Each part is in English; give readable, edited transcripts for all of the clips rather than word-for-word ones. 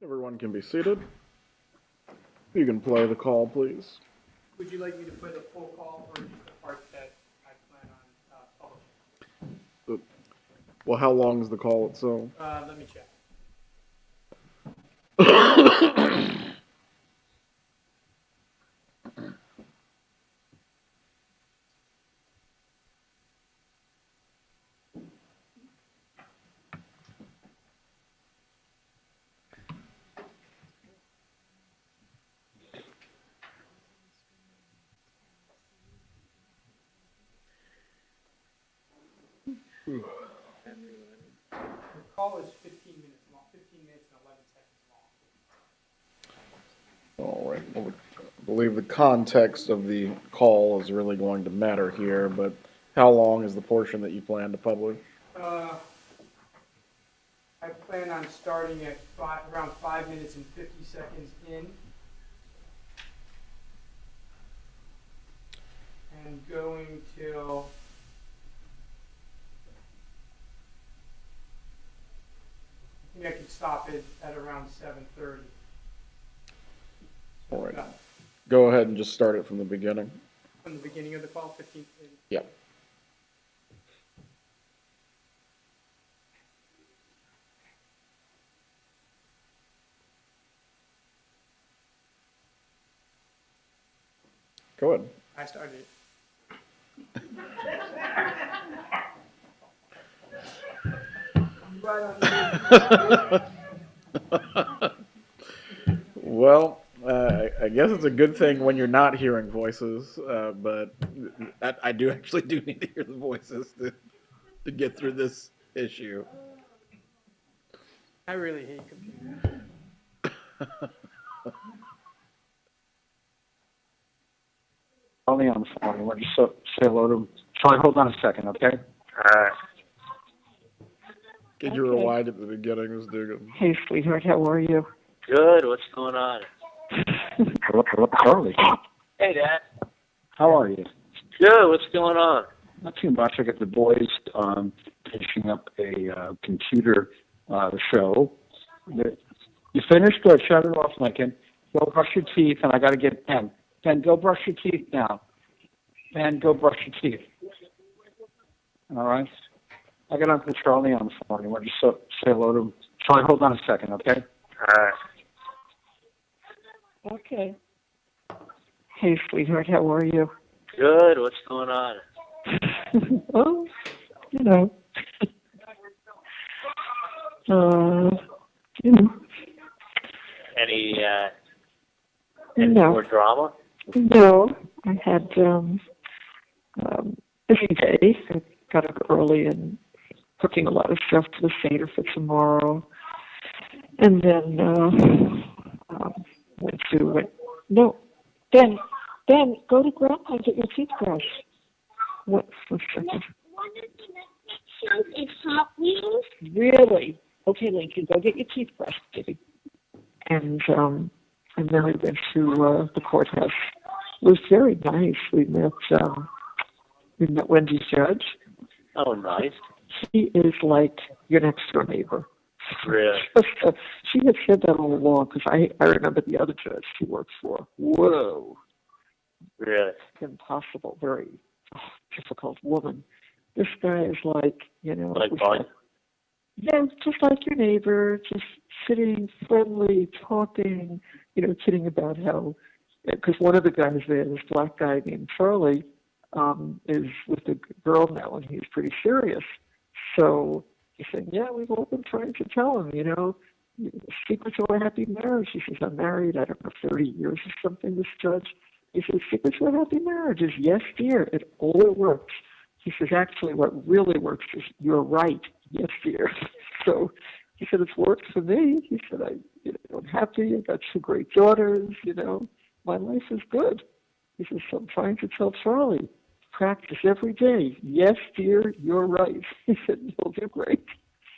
Everyone can be seated. You can play the call, please. Would you like me to play the full call or just the part that I plan on publishing? Well, how long is the call itself? Let me check. The call is 15 minutes long, 15 minutes and 11 seconds long. All right. Well, I believe the context of the call is really going to matter here, but how long is the portion that you plan to publish? I plan on starting at around 5 minutes and 50 seconds in and going till I think I could stop it at around 7:30. All right. Go ahead and just start it from the beginning. From the beginning of the call, 15 minutes. Yep. Go ahead. I started. Well, I guess it's a good thing when you're not hearing voices, but I do actually need to hear the voices to get through this issue. I really hate computers. Only on the phone. Why don't you say hello to him? Charlie, hold on a second, okay? All right. Could you rewind at the beginning, Ms. Dugan? Hey, sweetheart, how are you? Good. What's going on? Hello, Charlie. Hey, Dad. How are you? Good. What's going on? Not too much. I got the boys finishing up a computer show. You finished? Good. Shut it off, Lincoln. Go brush your teeth, and I got to get Ben. Ben, go brush your teeth now. Ben, go brush your teeth. All right? I got Uncle Charlie on the phone. You want to say hello to him? Charlie, hold on a second, okay? All right. Okay. Hey, sweetheart, how are you? Good. What's going on? Oh, you know. You know. Any No. more drama? No, I had busy day. I got up early and cooking a lot of stuff to the Seder for tomorrow. And then went to, no, Ben, go to Grandpa and get your teeth brushed. One second. It's Hot Wheels. Really? Okay, Lincoln, go get your teeth brushed, baby. And then we went to the courthouse. It was very nice. We met Wendy Judge. Oh, nice. She is like your next door neighbor. Really? She had said that all along because I remember the other judge she worked for. Whoa. Really? Impossible. Very difficult woman. This guy is like, you know. Like fun? Yeah, just like your neighbor, just sitting, friendly, talking, you know, kidding about how, because one of the guys there, this black guy named Charlie, is with a girl now, and he's pretty serious. So he said, yeah, we've all been trying to tell him, you know, secret to a happy marriage. He says, I'm married, I don't know, 30 years or something, this judge. He says, secret to a happy marriage is yes, dear, it all works. He says, actually, what really works is you're right, yes, dear. So he said, it's worked for me. He said, I'm happy, I've got two great daughters, you know, my life is good. He says, so I'm trying to tell Charlie, practice every day. Yes, dear, you're right. He said, you'll do great.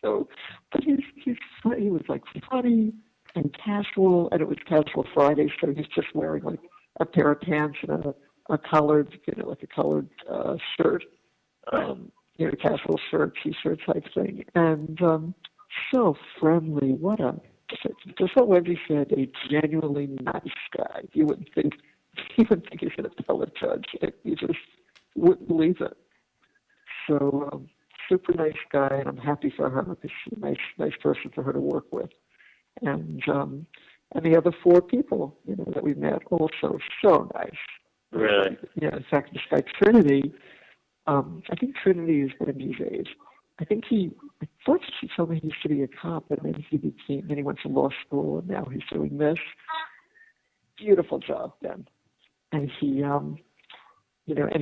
So, but he's funny. He was like funny and casual, and it was Casual Friday, so he's just wearing like a pair of pants and a collared, you know, like a collared shirt, you know, casual shirt, t-shirt type thing, and so friendly. What a just what Wendy said, a genuinely nice guy. You wouldn't think he's an appellate judge. You just wouldn't believe it. So super nice guy, and I'm happy for her because she's a nice person for her to work with. And the other 4 people, that we met, also so nice. Really? Yeah. In fact, this guy Trinity, I think Trinity is Wendy's age. I thought she told me he used to be a cop, but then he went to law school, and now he's doing this. Beautiful job, Ben. And he, and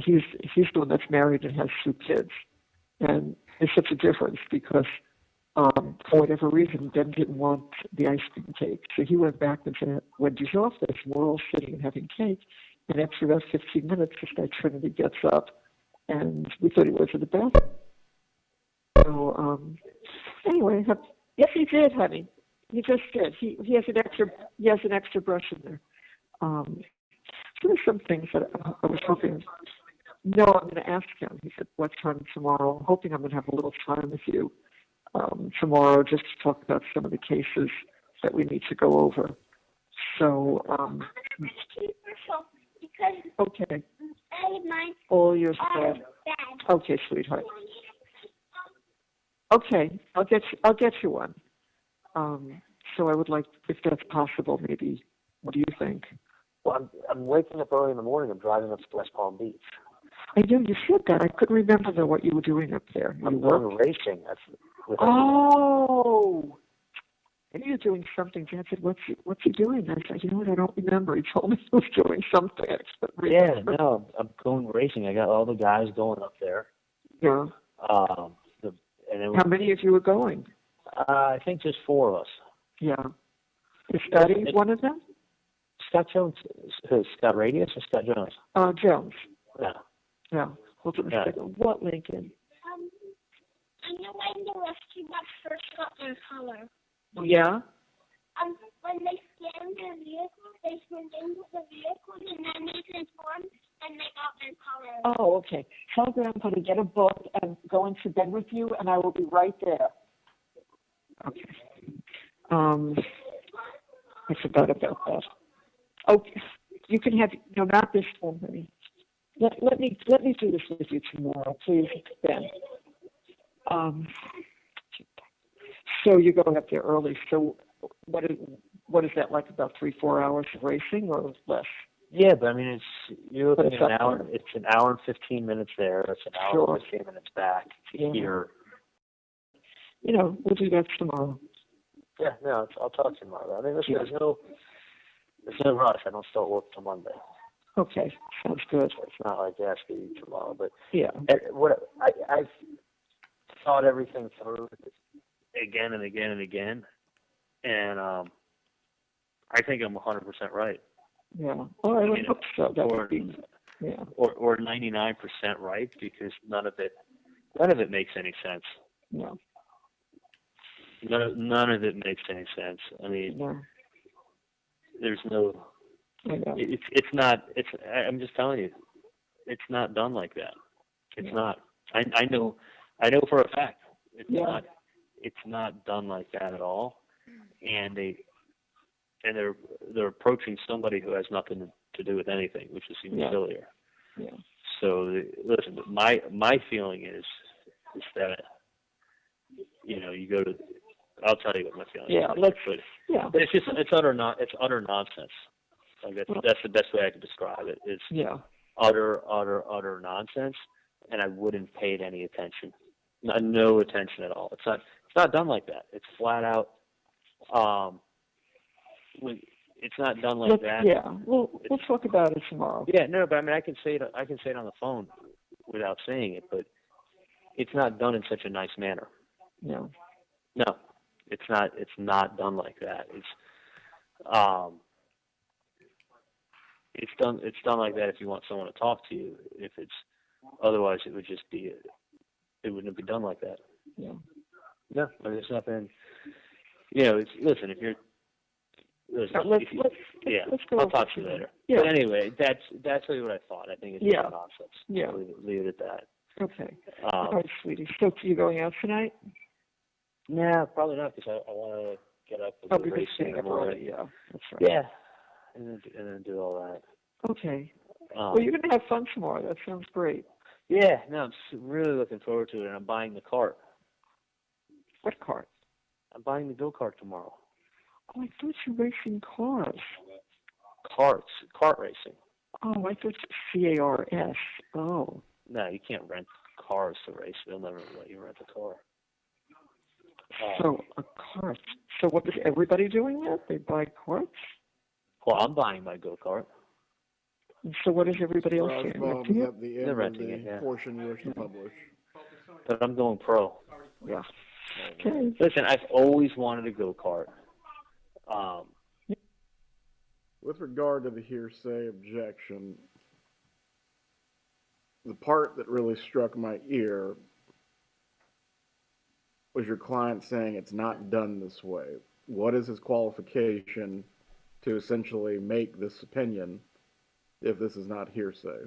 he's the one that's married and has 2 kids. And it's such a difference because, for whatever reason, Ben didn't want the ice cream cake. So he went back into Wendy's office, and we're all sitting and having cake. And after about 15 minutes, this guy Trinity gets up, and we thought he was in the bathroom. So, anyway, yes, he did, honey. He just did. He has an extra brush in there. So there's some things that I was hoping. No, I'm going to ask him. He said, "What time tomorrow?" I'm hoping I'm going to have a little time with you tomorrow, just to talk about some of the cases that we need to go over. So, okay. All your stuff. Okay, sweetheart. Okay, I'll get you one. So I would like, if that's possible, maybe. What do you think? Well, I'm waking up early in the morning. I'm driving up to West Palm Beach. I know you said that. I couldn't remember though what you were doing up there. I'm going racing. Oh, and you're doing something. Dad said, "What's he doing?" I said, "You know what? I don't remember." He told me he was doing something. Yeah, no, I'm going racing. I got all the guys going up there. Yeah. How many of you are going? I think just 4 of us. Yeah. Is Scotty one of them? Scott Jones. Scott Radius or Scott Jones? Jones. Yeah. Yeah. Hold on a second. What, Lincoln? I know when the rescue box first got their color. Yeah? When they scanned their vehicle, they scanned into the vehicle and then they transformed and they got their color. Oh, okay. Tell Grandpa to get a book and go into bed with you, and I will be right there. Okay. I forgot about that. Okay. You can have, no, not this one, honey. Let me do this with you tomorrow, please, Ben. So you're going up there early. So what is that, like about 3-4 hours of racing or less? Yeah, but I mean, you're looking at an hour. It's an hour and 15 minutes there. It's an hour and 15 minutes back to here. We'll do that tomorrow. Yeah, no, I'll talk to you tomorrow. I mean, listen, there's no rush. I don't start work till Monday. Okay, sounds good. It's not like I ask you tomorrow, but yeah. I've thought everything through again and again and again, and I think I'm 100% right. Yeah. Oh, I would hope so. That would be, yeah. Or 99% right, because none of it makes any sense. No. None of it makes any sense. I mean, there's no. I know. It's not. I'm just telling you, it's not done like that. It's not. I know for a fact. It's not. It's not done like that at all. And they're approaching somebody who has nothing to do with anything, which is even sillier. Yeah. So listen, my feeling is that you go to. I'll tell you what my feeling is. But it's utter nonsense. Like that's the best way I can describe it. It's utter nonsense, and I wouldn't pay it any attention. No attention at all. It's not done like that. It's flat out. It's not done like that. Yeah, we'll talk about it tomorrow. Yeah, no, but I mean, I can say it on the phone without saying it, but it's not done in such a nice manner. No, it's not. It's not done like that. It's done like that if you want someone to talk to you. If it's otherwise, it would just be. It wouldn't be done like that. Yeah. No, there's nothing. Listen, if you're. Let's go. I'll talk to you later. Yeah. But anyway, that's really what I thought. I think it's nonsense. Yeah. Leave it at that. Okay. All right, sweetie. So, are you going out tonight? Nah, probably not, because I want to get up with Oh, the because racing staying in the up morning. early, yeah, that's right. Yeah, and then do all that. Okay. Well, you're going to have fun tomorrow. That sounds great. Yeah, no, I'm really looking forward to it, and I'm buying the cart. What cart? I'm buying the go-kart tomorrow. Oh, I thought you were racing cars. Kart racing. Oh, I thought CARS. Oh. No, you can't rent cars to race. They'll never let you rent a car. So a cart. So what is everybody doing that? They buy carts? Well, I'm buying my go-kart. And so what is everybody else doing? Bob, is that the end of renting the it, yeah. portion you wish to publish? But I'm going pro. Yeah. Okay. Listen, I've always wanted a go-kart. With regard to the hearsay objection, the part that really struck my ear was your client saying it's not done this way. What is his qualification to essentially make this opinion if this is not hearsay?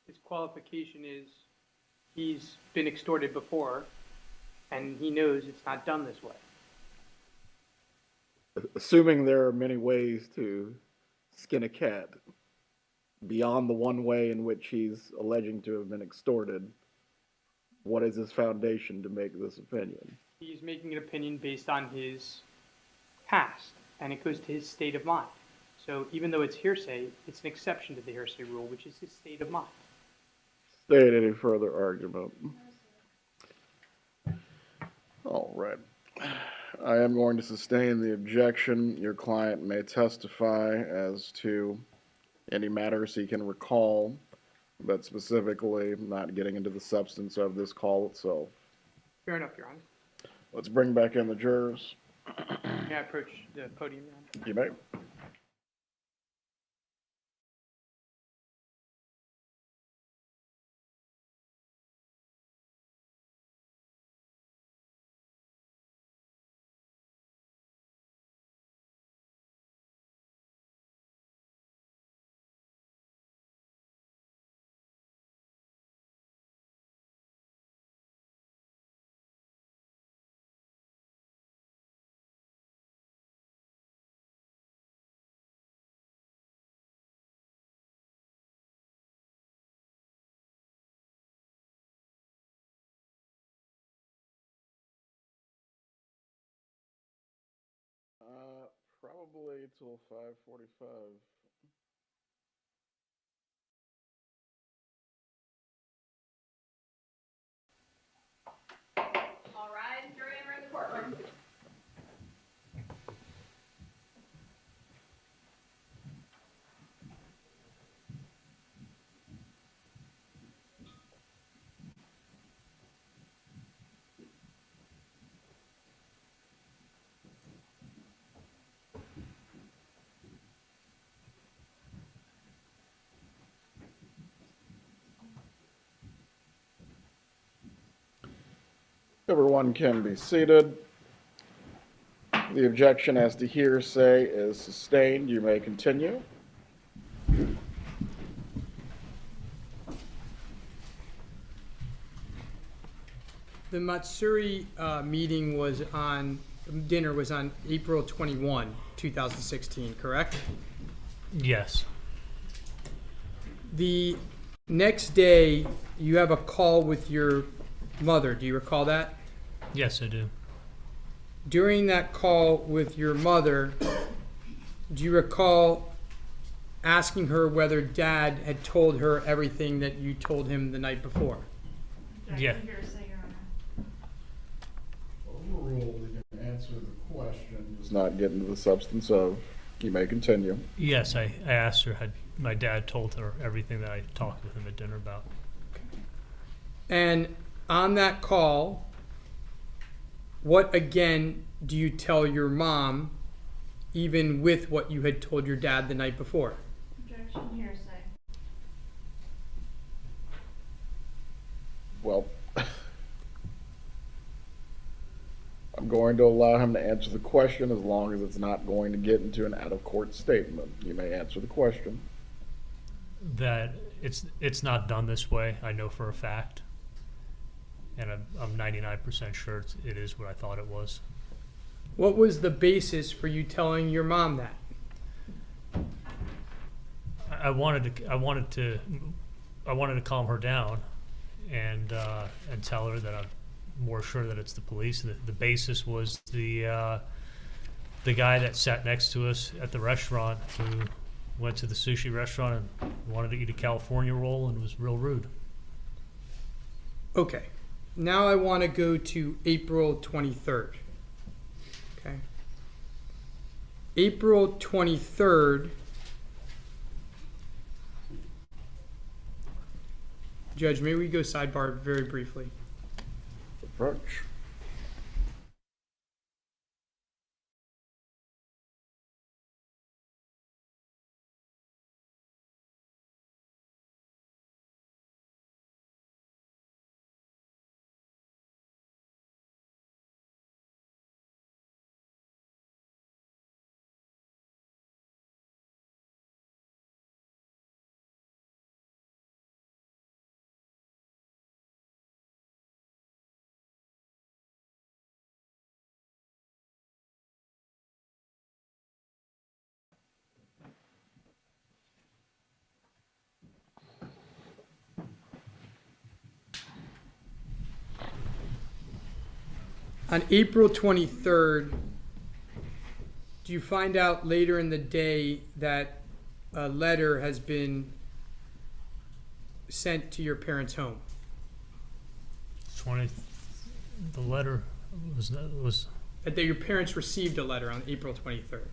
His qualification is he's been extorted before, and he knows it's not done this way. Assuming there are many ways to skin a cat, beyond the one way in which he's alleging to have been extorted, what is his foundation to make this opinion? He's making an opinion based on his past, and it goes to his state of mind. So even though it's hearsay, it's an exception to the hearsay rule, which is his state of mind. State any further argument. All right. I am going to sustain the objection. Your client may testify as to any matters he can recall, but specifically not getting into the substance of this call itself. Fair enough, Your Honor. Let's bring back in the jurors. May I approach the podium, Your Honor? You may. Probably till 5:45. All right, jury member in the courtroom. Everyone can be seated. The objection as to hearsay is sustained. You may continue. The Matsuri dinner was on April 21, 2016, correct? Yes. The next day, you have a call with your mother. Do you recall that? Yes, I do. During that call with your mother, do you recall asking her whether Dad had told her everything that you told him the night before? Yeah. Overruled, you can answer the question, just not get into the substance of. You may continue. Yes, I asked her, had my dad told her everything that I talked with him at dinner about. And on that call, what again do you tell your mom, even with what you had told your dad the night before? Objection, hearsay. Well, I'm going to allow him to answer the question as long as it's not going to get into an out-of-court statement. You may answer the question. That it's not done this way, I know for a fact. And I'm 99% sure it is what I thought it was. What was the basis for you telling your mom that? I wanted to calm her down and tell her that I'm more sure that it's the police. The basis was the guy that sat next to us at the restaurant who went to the sushi restaurant and wanted to eat a California roll and was real rude. Okay. Now I want to go to April 23rd. Okay. April 23rd. Judge, may we go sidebar very briefly? Approach. On April 23rd, do you find out later in the day that a letter has been sent to your parents' home? The letter was That your parents received a letter on April 23rd.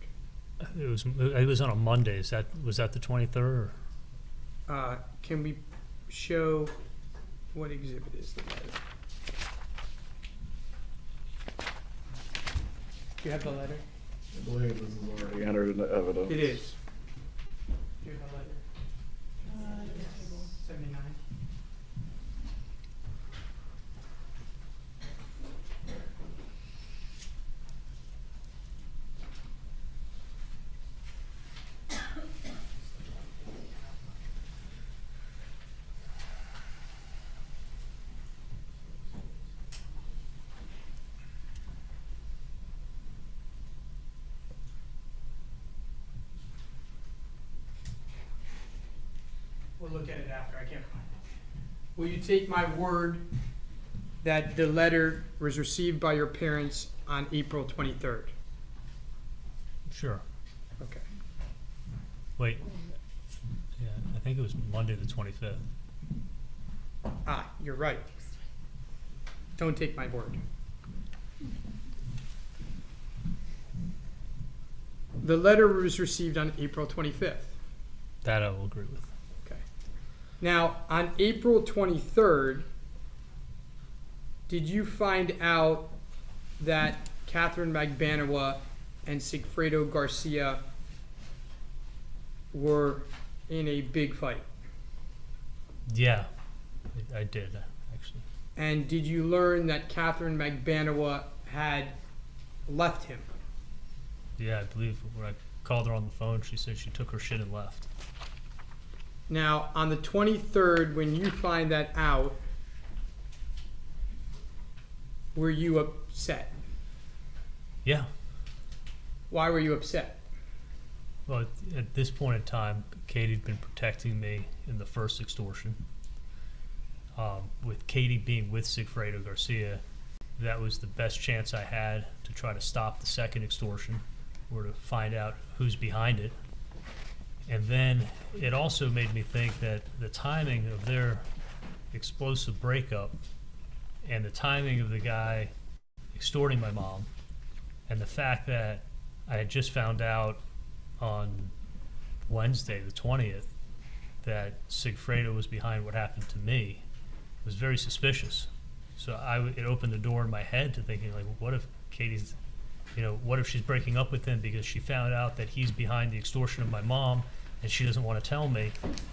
it was on a Monday. Was that the 23rd? Can we show what exhibit is the letter? Do you have the letter? I believe this is already entered into evidence. It is. Do you have the letter? Yes. 79. We'll look at it after. I can't find it. Will you take my word that the letter was received by your parents on April 23rd? Sure. Okay. Wait. Yeah, I think it was Monday the 25th. Ah, you're right. Don't take my word. The letter was received on April 25th. That I will agree with. Okay. Now, on April 23rd, did you find out that Catherine Magbanawa and Sigfredo Garcia were in a big fight? Yeah, I did, actually. And did you learn that Catherine Magbanawa had left him? Yeah, I believe when I called her on the phone, she said she took her shit and left. Now, on the 23rd, when you find that out, were you upset? Yeah. Why were you upset? Well, at this point in time, Katie'd been protecting me in the first extortion. With Katie being with Sigfredo Garcia, that was the best chance I had to try to stop the second extortion or to find out who's behind it. And then it also made me think that the timing of their explosive breakup and the timing of the guy extorting my mom and the fact that I had just found out on Wednesday, the 20th, that Sigfredo was behind what happened to me was very suspicious. So it opened the door in my head to thinking, like, what if Katie's, what if she's breaking up with him because she found out that he's behind the extortion of my mom and she doesn't want to tell me?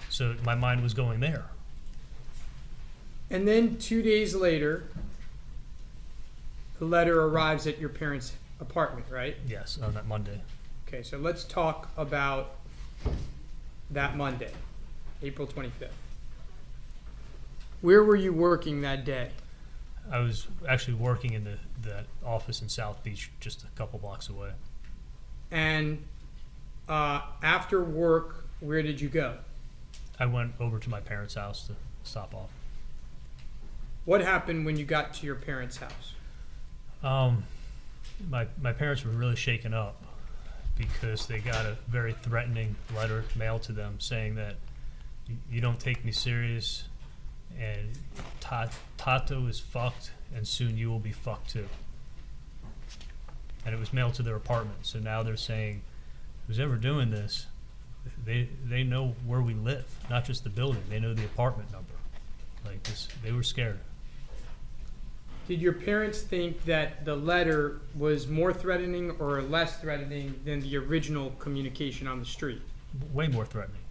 So my mind was going there. And then 2 days later, the letter arrives at your parents' apartment, right? Yes, on that Monday. Okay, so let's talk about that Monday, April 25th. Where were you working that day? I was actually working in that office in South Beach, just a couple blocks away. And after work, where did you go? I went over to my parents' house to stop off. What happened when you got to your parents' house? My parents were really shaken up because they got a very threatening letter mailed to them saying that you don't take me serious, and Tato is fucked, and soon you will be fucked too. And it was mailed to their apartment. So now they're saying, who's ever doing this, they know where we live, not just the building. They know the apartment number. Like this, they were scared. Did your parents think that the letter was more threatening or less threatening than the original communication on the street? Way more threatening.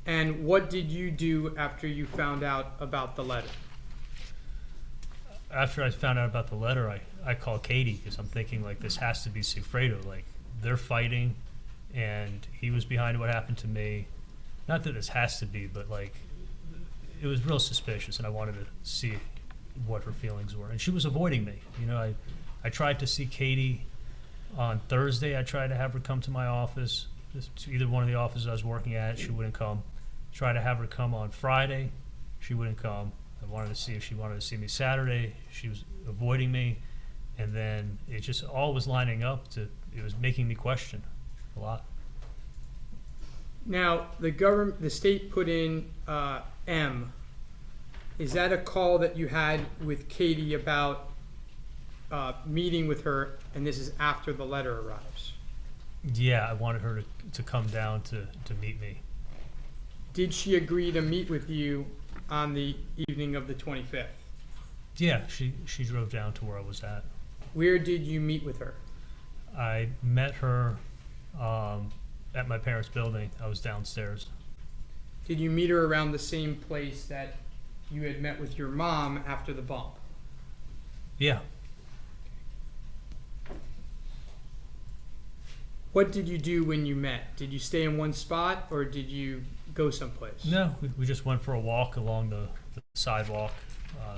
And what did you do after you found out about the letter? After I found out about the letter, I called Katie because I'm thinking, like, this has to be Sigfredo. Like, they're fighting, and he was behind what happened to me. Not that this has to be, but, like, it was real suspicious, and I wanted to see what her feelings were. And she was avoiding me. You know, I tried to see Katie on Thursday. I tried to have her come to my office, to either one of the offices I was working at. She wouldn't come. Tried to have her come on Friday. She wouldn't come. I wanted to see if she wanted to see me Saturday. She was avoiding me. And then it just all was lining up it was making me question a lot. Now, the state put in M. Is that a call that you had with Katie about meeting with her, and this is after the letter arrives? Yeah, I wanted her to come down to meet me. Did she agree to meet with you on the evening of the 25th? Yeah, she drove down to where I was at. Where did you meet with her? I met her at my parents' building. I was downstairs. Did you meet her around the same place that you had met with your mom after the bump? Yeah. What did you do when you met? Did you stay in one spot or did you go someplace? No, we just went for a walk along the sidewalk,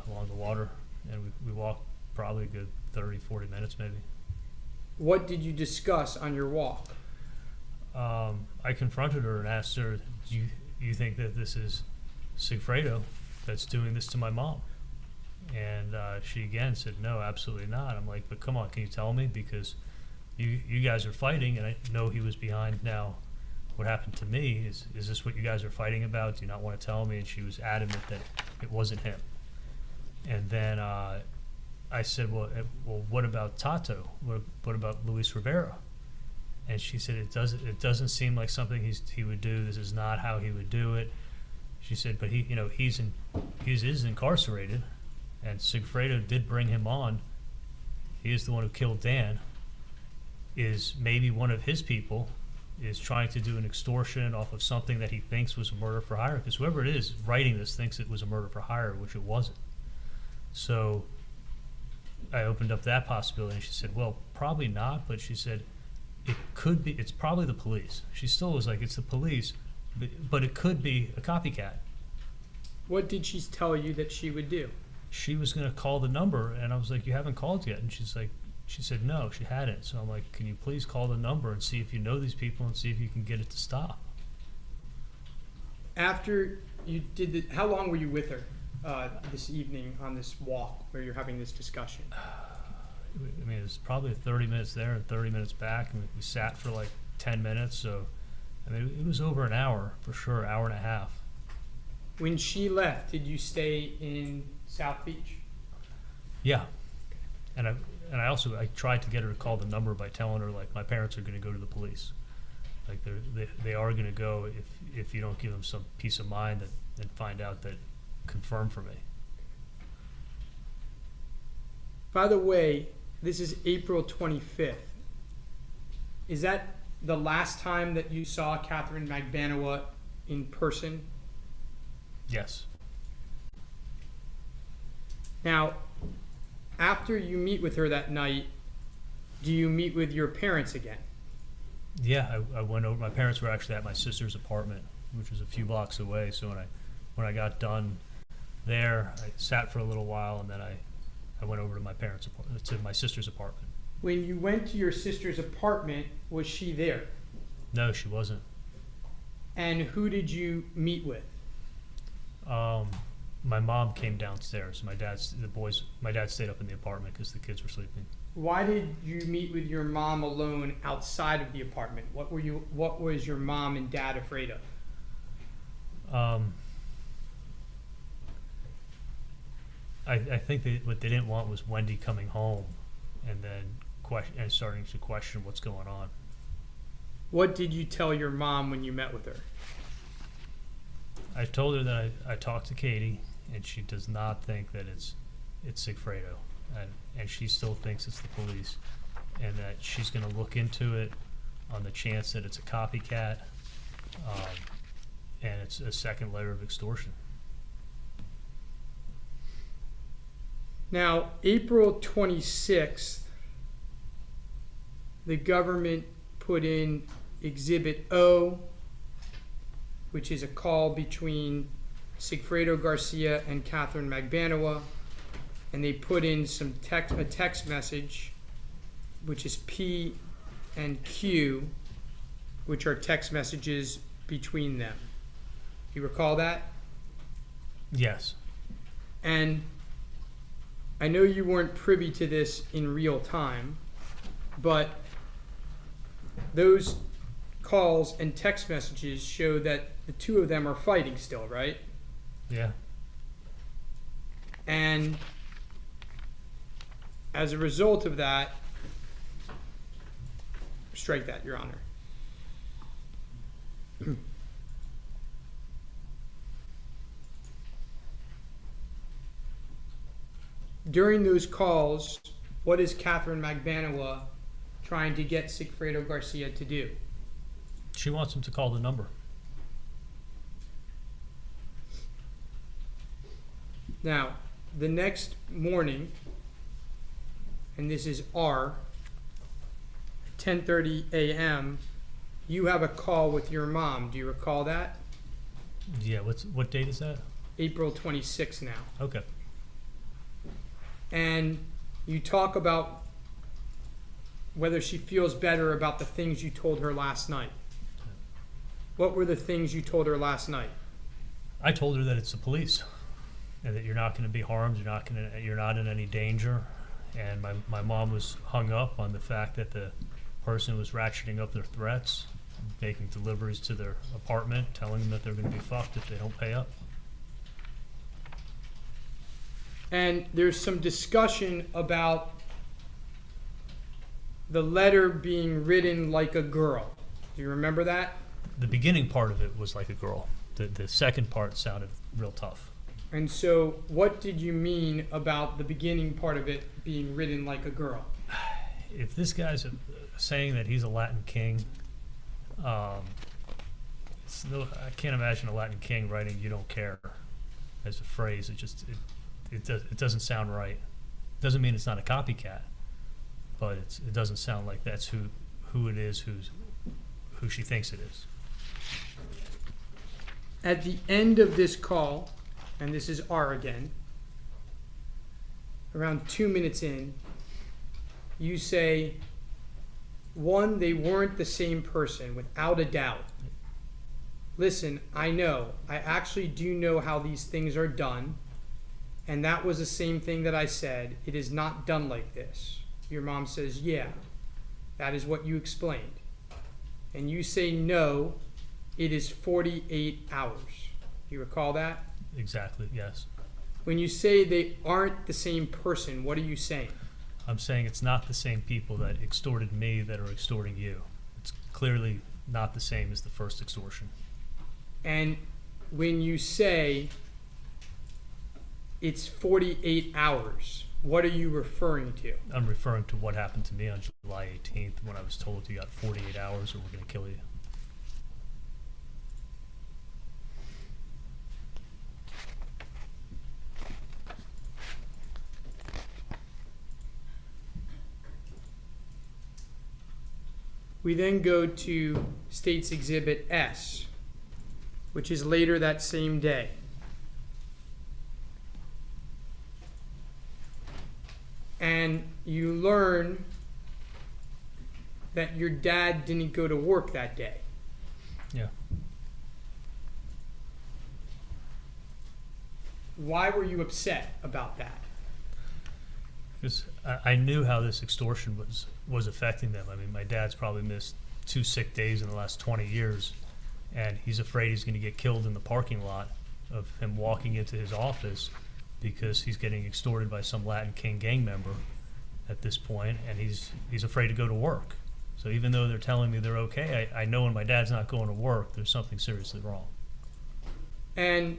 along the water, and we walked probably a good 30, 40 minutes maybe. What did you discuss on your walk? I confronted her and asked her, do you think that this is Sigfredo that's doing this to my mom? And she again said, no, absolutely not. I'm like, but come on, can you tell me? Because you guys are fighting, and I know he was behind now. What happened to me is this what you guys are fighting about? Do you not want to tell me? And she was adamant that it wasn't him. And then I said, well, what about Tato? What about Luis Rivera? And she said, it doesn't seem like something he would do. This is not how he would do it. She said, but he is incarcerated, and Sigfredo did bring him on. He is the one who killed Dan. Is maybe one of his people is trying to do an extortion off of something that he thinks was a murder for hire, because whoever it is writing this thinks it was a murder for hire, which it wasn't. So I opened up that possibility, and she said, well, probably not, but she said, it could be, it's probably the police. She still was like, it's the police, but it could be a copycat. What did she tell you that she would do? She was going to call the number, and I was like, you haven't called yet. And she said, no, she hadn't. So I'm like, can you please call the number and see if you know these people and see if you can get it to stop? After you did how long were you with her this evening on this walk where you're having this discussion? I mean, it was probably 30 minutes there and 30 minutes back, and we sat for like 10 minutes. So, I mean, it was over an hour for sure, hour and a half. When she left, did you stay in South Beach? Yeah, and I also tried to get her to call the number by telling her, like, my parents are going to go to the police. Like, they are going to go if you don't give them some peace of mind and find out that, confirm for me. By the way, this is April 25th. Is that the last time that you saw Catherine Magbanawa in person? Yes. Now, after you meet with her that night, do you meet with your parents again? Yeah, I went over. My parents were actually at my sister's apartment, which was a few blocks away. So when I got done there. I sat for a little while, and then I went over to my parents' apartment, to my sister's apartment. When you went to your sister's apartment, was she there? No, she wasn't. And who did you meet with? My mom came downstairs. My dad stayed up in the apartment because the kids were sleeping. Why did you meet with your mom alone outside of the apartment? What was your mom and dad afraid of? I think what they didn't want was Wendy coming home and then starting to question what's going on. What did you tell your mom when you met with her? I told her that I talked to Katie, and she does not think that it's Sigfredo, and she still thinks it's the police, and that she's going to look into it on the chance that it's a copycat, and it's a second layer of extortion. Now, April 26th, the government put in Exhibit O, which is a call between Sigfredo Garcia and Catherine Magbanua, and they put in a text message, which is P and Q, which are text messages between them. You recall that? Yes. And I know you weren't privy to this in real time, but those calls and text messages show that the two of them are fighting still, right? Yeah. And as a result of that, strike that, Your Honor. During those calls, what is Catherine Magbanua trying to get Sigfredo Garcia to do? She wants him to call the number. Now, the next morning, and this is R, 10:30 a.m., you have a call with your mom. Do you recall that? Yeah, what date is that? April 26th now. Okay. And you talk about whether she feels better about the things you told her last night. What were the things you told her last night? I told her that it's the police, and that you're not going to be harmed. You're not in any danger. And my mom was hung up on the fact that the person was ratcheting up their threats, making deliveries to their apartment, telling them that they're going to be fucked if they don't pay up. And there's some discussion about the letter being written like a girl. Do you remember that? The beginning part of it was like a girl. The second part sounded real tough. And so what did you mean about the beginning part of it being written like a girl? If this guy's saying that he's a Latin king, I can't imagine a Latin king writing "you don't care" as a phrase. It doesn't sound right. Doesn't mean it's not a copycat, but it doesn't sound like that's who it is, who she thinks it is. At the end of this call, and this is R again, around 2 minutes in, you say, one, they weren't the same person, without a doubt. Listen, I know. I actually do know how these things are done, and that was the same thing that I said. It is not done like this. Your mom says, yeah, that is what you explained. And you say, no, it is 48 hours. You recall that? Exactly, yes. When you say they aren't the same person, what are you saying? I'm saying it's not the same people that extorted me that are extorting you. It's clearly not the same as the first extortion. And when you say it's 48 hours, what are you referring to? I'm referring to what happened to me on July 18th when I was told you got 48 hours or we're going to kill you. We then go to State's Exhibit S, which is later that same day. and you learn that your dad didn't go to work that day. Yeah. Why were you upset about that? Because I knew how this extortion was affecting them. I mean, my dad's probably missed 2 sick days in the last 20 years, and he's afraid he's going to get killed in the parking lot of him walking into his office because he's getting extorted by some Latin King gang member at this point, and he's afraid to go to work. So even though they're telling me they're okay, I know when my dad's not going to work, there's something seriously wrong. And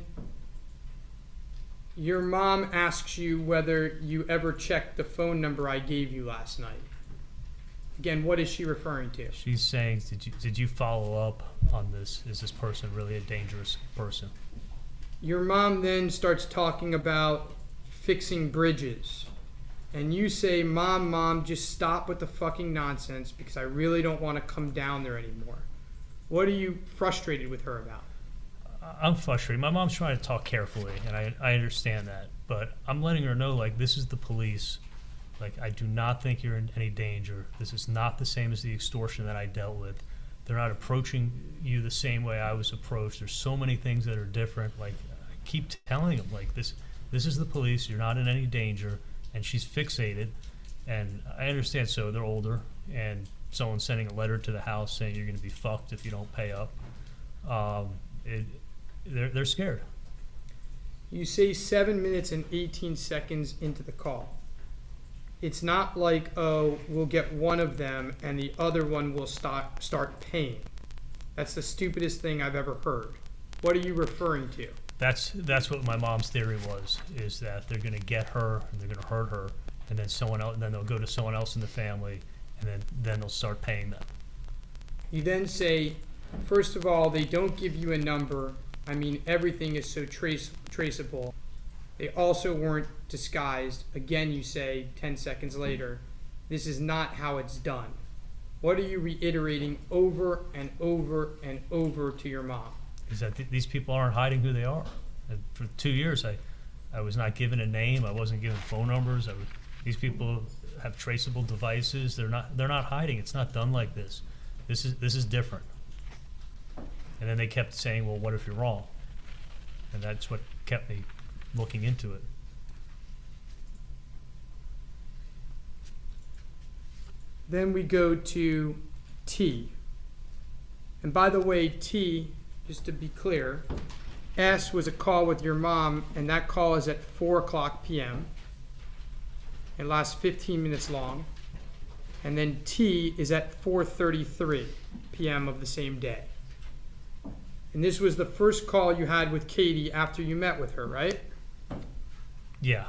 your mom asks you whether you ever checked the phone number I gave you last night. Again, what is she referring to? She's saying, did you follow up on this? Is this person really a dangerous person? Your mom then starts talking about fixing bridges. And you say, Mom, just stop with the fucking nonsense because I really don't want to come down there anymore. What are you frustrated with her about? I'm frustrated. My mom's trying to talk carefully, and I understand that. But I'm letting her know, like, this is the police. Like, I do not think you're in any danger. This is not the same as the extortion that I dealt with. They're not approaching you the same way I was approached. There's so many things that are different. Like, I keep telling them, like, this is the police. You're not in any danger. And she's fixated. And I understand, so they're older, and someone's sending a letter to the house saying you're going to be fucked if you don't pay up. They're scared. You say 7 minutes and 18 seconds into the call. It's not like, oh, we'll get one of them and the other one will start paying. That's the stupidest thing I've ever heard. What are you referring to? That's what my mom's theory was, is that they're going to get her and they're going to hurt her, and then someone else, and then they'll go to someone else in the family, and then they'll start paying them. You then say, first of all, they don't give you a number. I mean, everything is so traceable. They also weren't disguised. Again, you say 10 seconds later, this is not how it's done. What are you reiterating over and over and over to your mom? Is that these people aren't hiding who they are. And for 2 years, I was not given a name. I wasn't given phone numbers. These people have traceable devices. They're not hiding. It's not done like this. This is different. And then they kept saying, well, what if you're wrong? And that's what kept me looking into it. Then we go to T. And by the way, T, just to be clear, S was a call with your mom, and that call is at 4:00 p.m. It lasts 15 minutes long. And then T is at 4:33 p.m. of the same day. And this was the first call you had with Katie after you met with her, right? Yeah.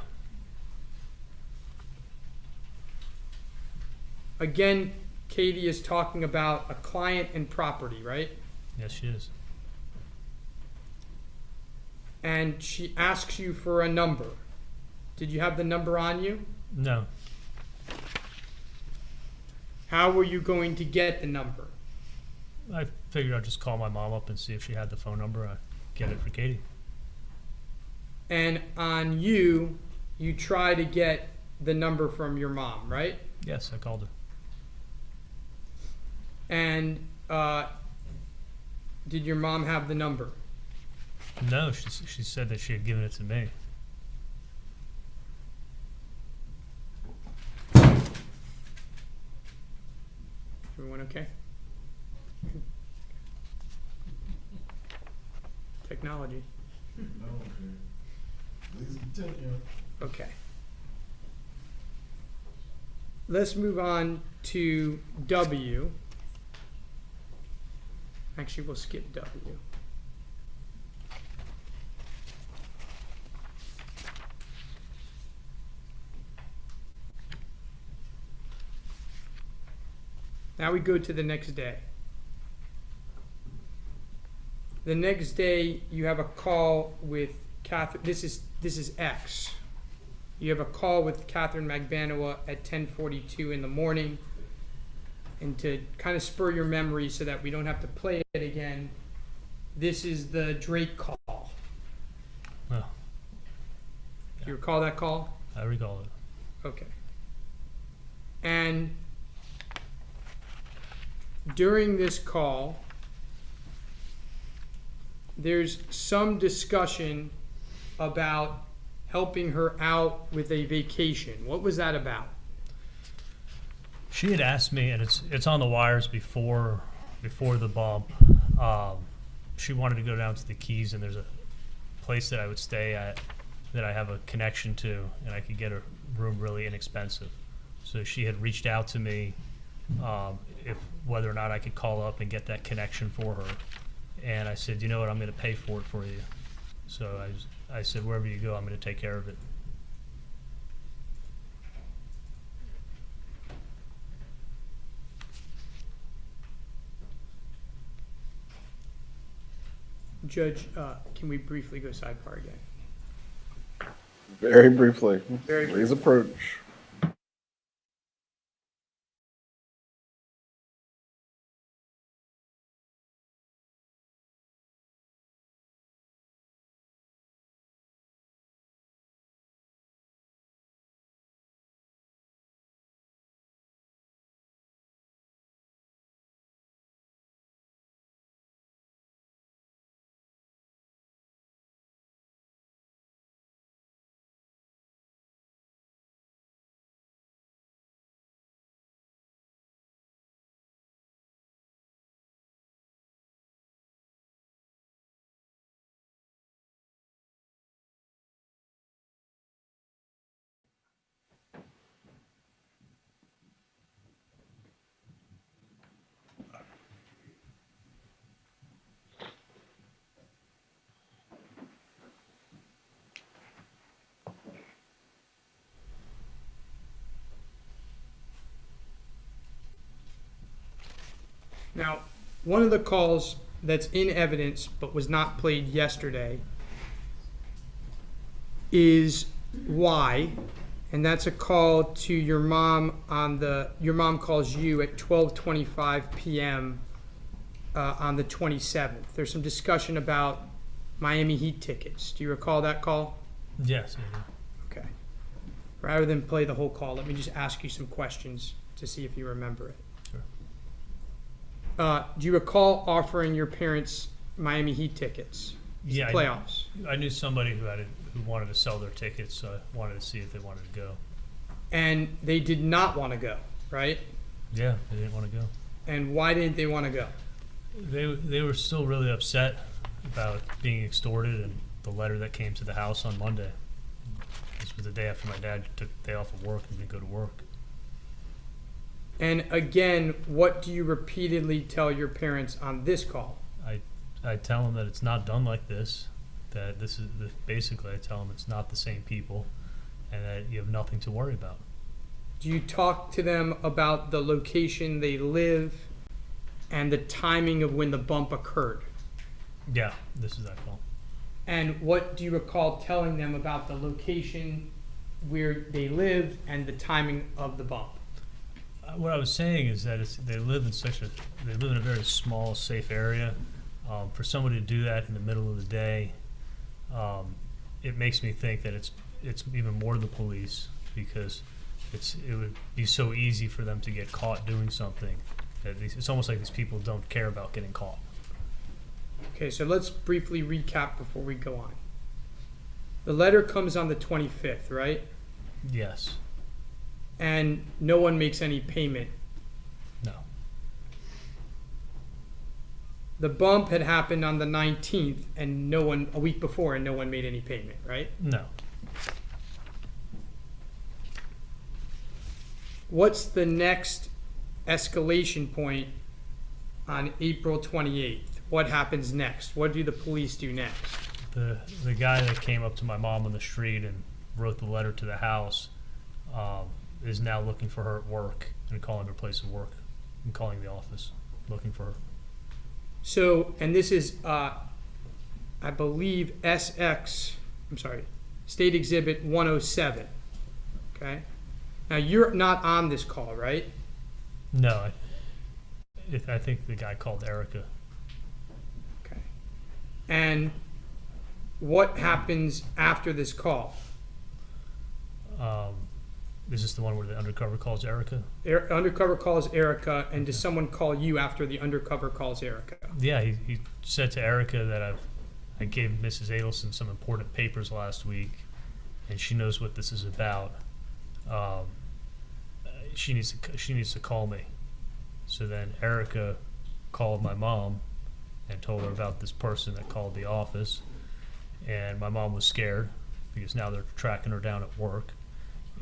Again, Katie is talking about a client and property, right? Yes, she is. And she asks you for a number. Did you have the number on you? No. How were you going to get the number? I figured I'd just call my mom up and see if she had the phone number. I'd get it for Katie. And on you, you try to get the number from your mom, right? Yes, I called her. And did your mom have the number? No, she said that she had given it to me. Everyone okay? Technology. Okay. Let's move on to W. Actually, we'll skip W. Now we go to the next day. The next day, you have a call with Catherine. This is X. You have a call with Catherine Magbanua at 10:42 in the morning. And to kind of spur your memory so that we don't have to play it again, this is the Drake call. Oh. Do you recall that call? I recall it. Okay. And during this call, there's some discussion about helping her out with a vacation. What was that about? She had asked me, and it's on the wires before the bump. She wanted to go down to the Keys, and there's a place that I would stay at that I have a connection to, and I could get a room really inexpensive. So she had reached out to me if whether or not I could call up and get that connection for her. And I said, you know what, I'm going to pay for it for you. So I said, wherever you go, I'm going to take care of it. Judge, can we briefly go sidebar again? Very briefly. Very Please approach. Now, one of the calls that's in evidence but was not played yesterday is why, and that's a call to your mom your mom calls you at 12:25 p.m. On the 27th. There's some discussion about Miami Heat tickets. Do you recall that call? Yes, I do. Okay. Rather than play the whole call, let me just ask you some questions to see if you remember it. Sure. Do you recall offering your parents Miami Heat tickets? Yeah, Playoffs. I knew somebody who wanted to sell their tickets, so I wanted to see if they wanted to go. And they did not want to go, right? Yeah, they didn't want to go. And why didn't they want to go? They were still really upset about being extorted and the letter that came to the house on Monday. This was the day after my dad took the day off of work and didn't go to work. And again, what do you repeatedly tell your parents on this call? I tell them that it's not done like this, that this is basically I tell them it's not the same people and that you have nothing to worry about. Do you talk to them about the location they live and the timing of when the bump occurred? Yeah, this is that call. And what do you recall telling them about the location where they live and the timing of the bump? What I was saying is that they live in a very small, safe area. For somebody to do that in the middle of the day, it makes me think that it's even more the police, because it would be so easy for them to get caught doing something that it's almost like these people don't care about getting caught. Okay, so let's briefly recap before we go on. The letter comes on the 25th, right? Yes. And no one makes any payment. No. The bump had happened on the 19th and a week before, and no one made any payment, right? No. What's the next escalation point on April 28th? What happens next? What do the police do next? The guy that came up to my mom on the street and wrote the letter to the house is now looking for her at work and calling her place of work and calling the office looking for her. So, and this is, I believe, State Exhibit 107, okay? Now, you're not on this call, right? No, I think the guy called Erica. Okay. And what happens after this call? Is this the one where the undercover calls Erica? Undercover calls Erica, and does someone call you after the undercover calls Erica? Yeah, he said to Erica that I gave Mrs. Adelson some important papers last week, and she knows what this is about. She needs to call me. So then Erica called my mom and told her about this person that called the office, and my mom was scared because now they're tracking her down at work,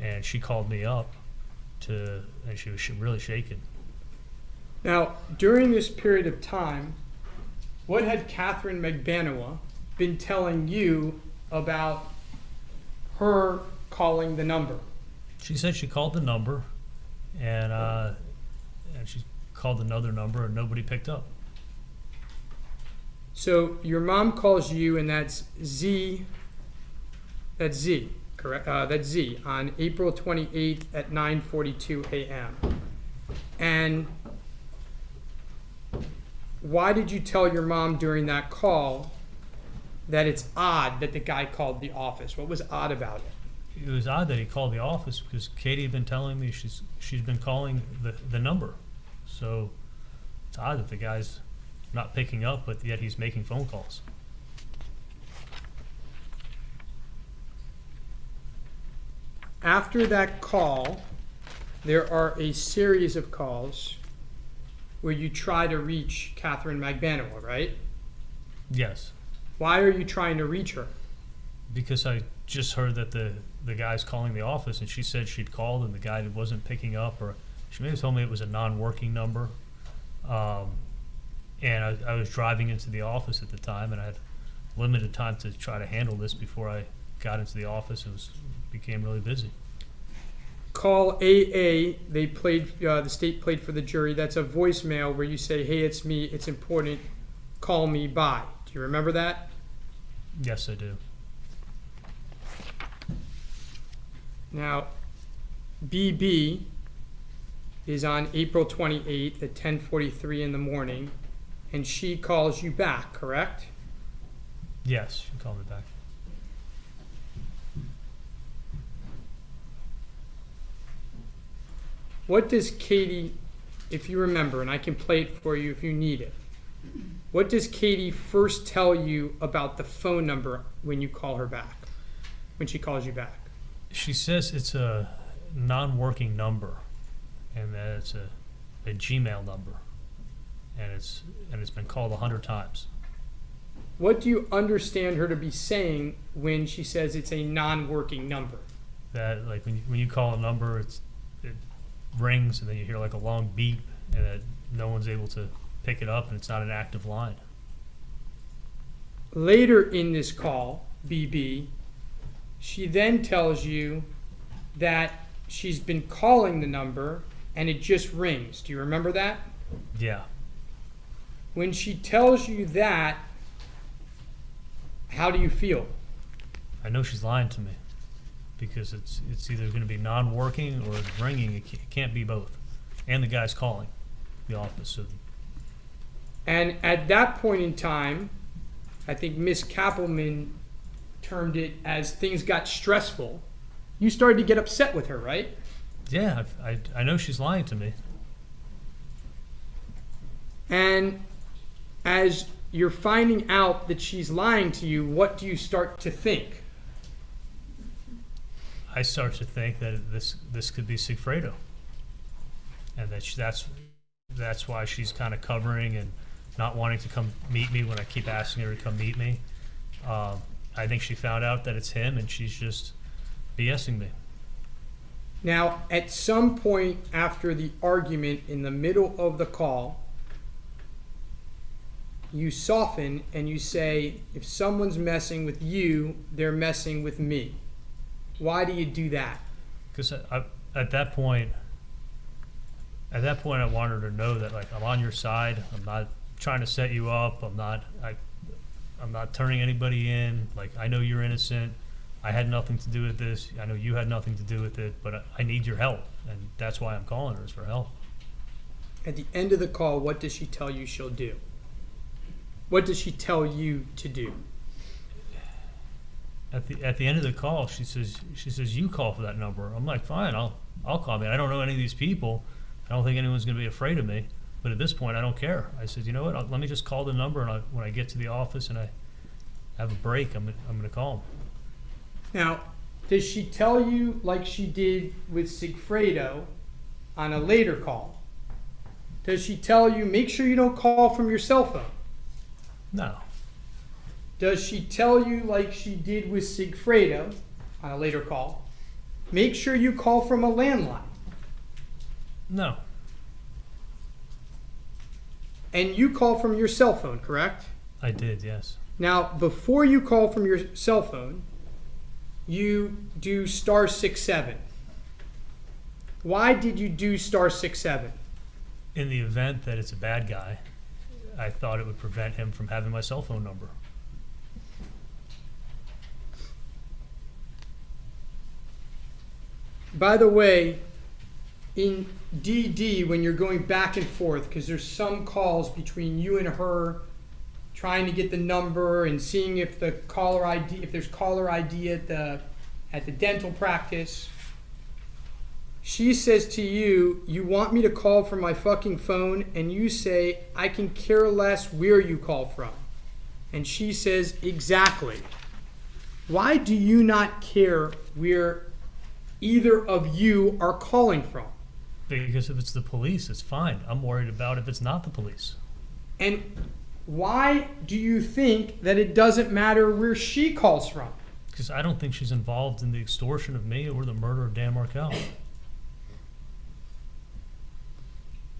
and she called me up and she was really shaken. Now, during this period of time, what had Catherine Magbanua been telling you about her calling the number? She said she called the number, and she called another number, and nobody picked up. So your mom calls you, and that's Z. That's Z, correct? That's Z on April 28th at 9:42 a.m. And why did you tell your mom during that call that it's odd that the guy called the office? What was odd about it? It was odd that he called the office because Katie had been telling me she's been calling the number. So it's odd that the guy's not picking up, but yet he's making phone calls. After that call, there are a series of calls where you try to reach Catherine Magbanua, right? Yes. Why are you trying to reach her? Because I just heard that the guy's calling the office, and she said she'd called and the guy wasn't picking up, or she may have told me it was a non-working number. And I was driving into the office at the time, and I had limited time to try to handle this before I got into the office. It became really busy. Call AA, they played, the state played for the jury. That's a voicemail where you say, hey, it's me, it's important, call me, bye. Do you remember that? Yes, I do. Now, BB is on April 28th at 10:43 in the morning, and she calls you back, correct? Yes, she called me back. What does Katie, if you remember, and I can play it for you if you need it, what does Katie first tell you about the phone number when you call her back, when she calls you back? She says it's a non-working number, and that it's a Gmail number, and it's been called 100 times. What do you understand her to be saying when she says it's a non-working number? That like when you call a number, it rings, and then you hear like a long beep, and that no one's able to pick it up, and it's not an active line. Later in this call, BB, she then tells you that she's been calling the number and it just rings. Do you remember that? Yeah. When she tells you that, how do you feel? I know she's lying to me because it's either going to be non-working or it's ringing. It can't be both. And the guy's calling the office. So. And at that point in time, I think Miss Kappelman termed it as things got stressful. You started to get upset with her, right? Yeah, I know she's lying to me. And as you're finding out that she's lying to you, what do you start to think? I start to think that this could be Sigfredo, and that's why she's kind of covering and not wanting to come meet me when I keep asking her to come meet me. I think she found out that it's him, and she's just BSing me. Now, at some point after the argument in the middle of the call, you soften and you say, if someone's messing with you, they're messing with me. Why do you do that? Because at that point, I wanted her to know that like I'm on your side. I'm not trying to set you up. I'm not turning anybody in. Like I know you're innocent. I had nothing to do with this. I know you had nothing to do with it, but I need your help, and that's why I'm calling her, is for help. At the end of the call, what does she tell you she'll do? What does she tell you to do? At the end of the call, she says you call for that number. I'm like, fine, I'll call. I don't know any of these people. I don't think anyone's going to be afraid of me. But at this point, I don't care. I said, you know what? Let me just call the number, and when I get to the office and I have a break, I'm going to call them. Now, does she tell you like she did with Sigfredo on a later call? Does she tell you, make sure you don't call from your cell phone? No. Does she tell you like she did with Sigfredo on a later call, make sure you call from a landline? No. And you call from your cell phone, correct? I did, yes. Now, before you call from your cell phone, you do *67. Why did you do *67? In the event that it's a bad guy, I thought it would prevent him from having my cell phone number. By the way, in DD, when you're going back and forth, because there's some calls between you and her trying to get the number and seeing if the caller ID, if there's caller ID at the dental practice. She says to you, you want me to call from my fucking phone, and you say, I can care less where you call from. And she says, exactly. Why do you not care where either of you are calling from? Because if it's the police, it's fine. I'm worried about if it's not the police. And why do you think that it doesn't matter where she calls from? Because I don't think she's involved in the extortion of me or the murder of Dan Markel.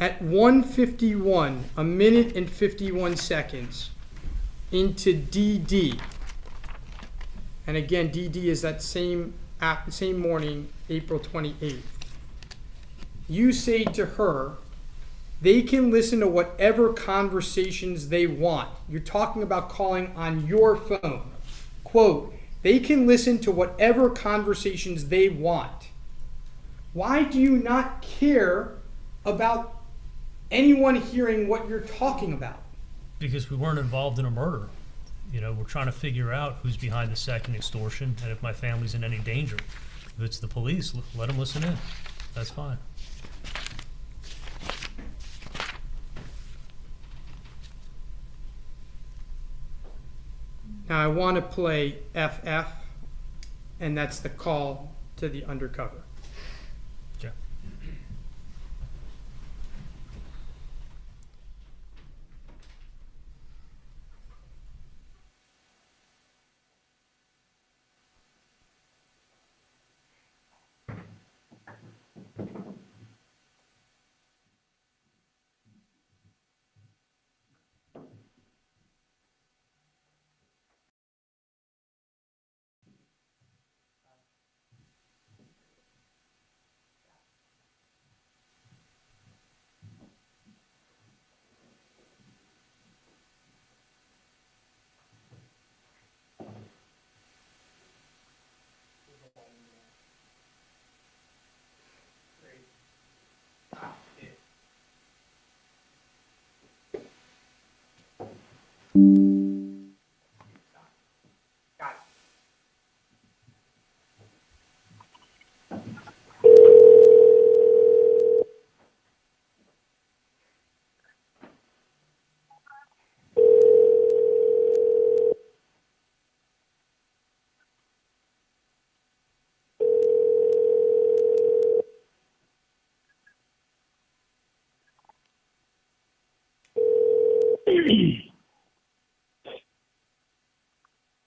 At 1:51, a minute and 51 seconds into DD, and again, DD is that same morning, April 28th, you say to her, they can listen to whatever conversations they want. You're talking about calling on your phone. Quote, they can listen to whatever conversations they want. Why do you not care about anyone hearing what you're talking about? Because we weren't involved in a murder. You know, we're trying to figure out who's behind the second extortion and if my family's in any danger. If it's the police, let them listen in. That's fine. Now I want to play FF, and that's the call to the undercover. Okay.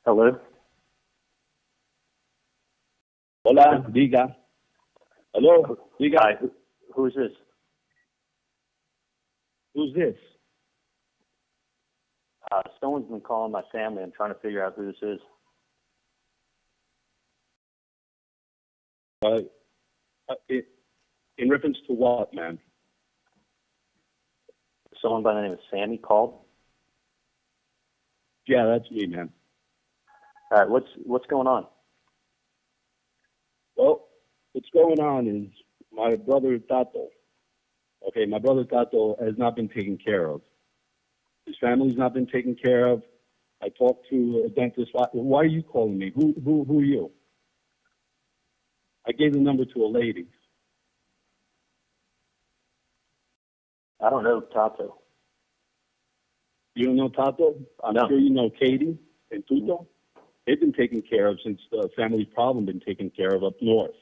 Hello? Hola, diga. Hello, diga. Hi, who's this? Who's this? Someone's been calling my family. I'm trying to figure out who this is. In reference to what, man? Someone by the name of Sammy called. Yeah, that's me, man. All right, what's going on? Well, what's going on is my brother Tato. Okay, my brother Tato has not been taken care of. His family's not been taken care of. I talked to a dentist. Why are you calling me? Who are you? I gave the number to a lady. I don't know Tato. You don't know Tato? I'm No. sure you know Katie and Tuto. They've been taken care of since the family problem been taken care of up north.